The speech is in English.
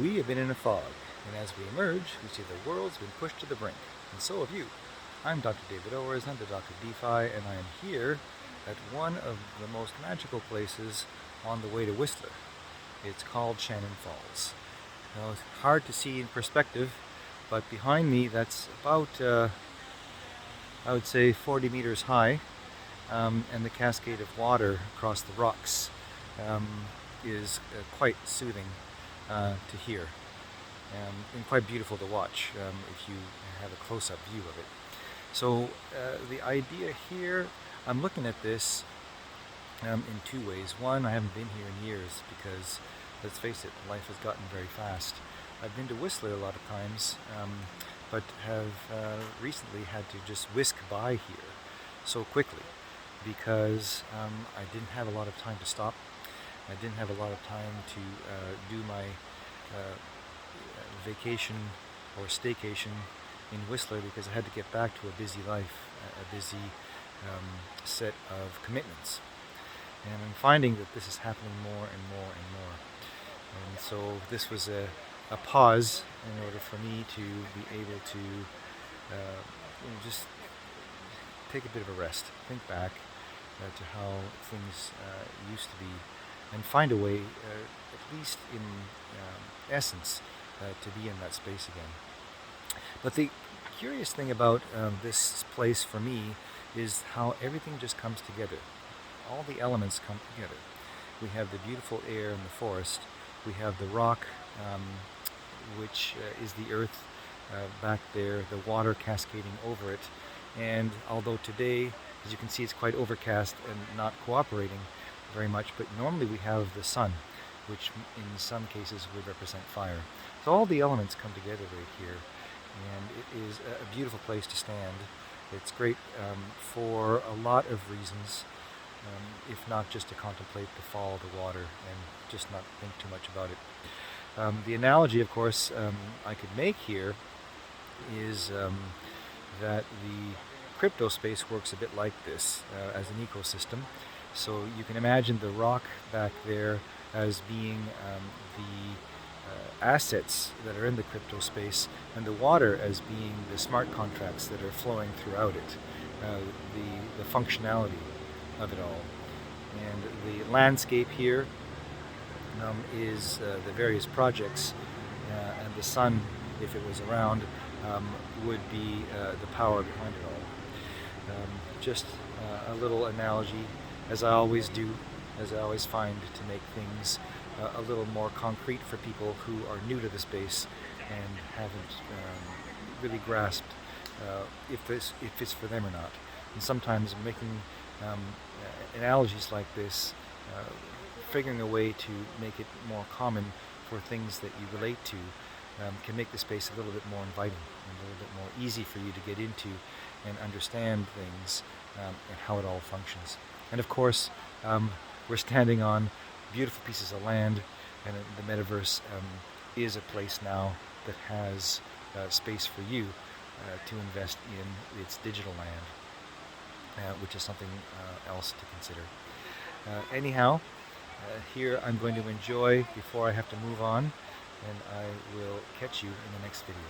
We have been in a fog, and as we emerge, we see the world's been pushed to the brink, and so have you. I'm Dr. David Owers, I'm the Dr. DeFi, and I am here at one of the most magical places on the way to Whistler. It's called Shannon Falls. Now, it's hard to see in perspective, but behind me, that's about, I would say, 40 meters high, and the cascade of water across the rocks um, is quite soothing to hear, and quite beautiful to watch if you have a close-up view of it. So the idea here, I'm looking at this in two ways. One, I haven't been here in years because, let's face it, life has gotten very fast. I've been to Whistler a lot of times, but have recently had to just whisk by here so quickly because I didn't have a lot of time to stop. I didn't have a lot of time to do my vacation or staycation in Whistler because I had to get back to a busy life, a busy set of commitments. And I'm finding that this is happening more and more and more. And so this was a pause in order for me to be able to just take a bit of a rest, think back to how things used to be, and find a way, at least in essence, to be in that space again. But the curious thing about this place for me is how everything just comes together. All the elements come together. We have the beautiful air in the forest. We have the rock, which is the earth back there, the water cascading over it. And although today, as you can see, it's quite overcast and not cooperating very much, but normally we have the sun, which in some cases would represent fire. So all the elements come together right here, and it is a beautiful place to stand. It's great for a lot of reasons, if not just to contemplate the fall of the water and just not think too much about it. The analogy, of course, I could make here is that the crypto space works a bit like this as an ecosystem. So you can imagine the rock back there as being the assets that are in the crypto space, and the water as being the smart contracts that are flowing throughout it, the functionality of it all. And the landscape here is the various projects, and the sun, if it was around, would be the power behind it all. Just a little analogy, as I always do, as I always find, to make things a little more concrete for people who are new to the space and haven't really grasped if it's for them or not. And sometimes making analogies like this, figuring a way to make it more common for things that you relate to, can make the space a little bit more inviting and a little bit more easy for you to get into and understand things and how it all functions. And of course, we're standing on beautiful pieces of land, and the metaverse is a place now that has space for you to invest in its digital land, which is something else to consider. Anyhow, here I'm going to enjoy before I have to move on, and I will catch you in the next video.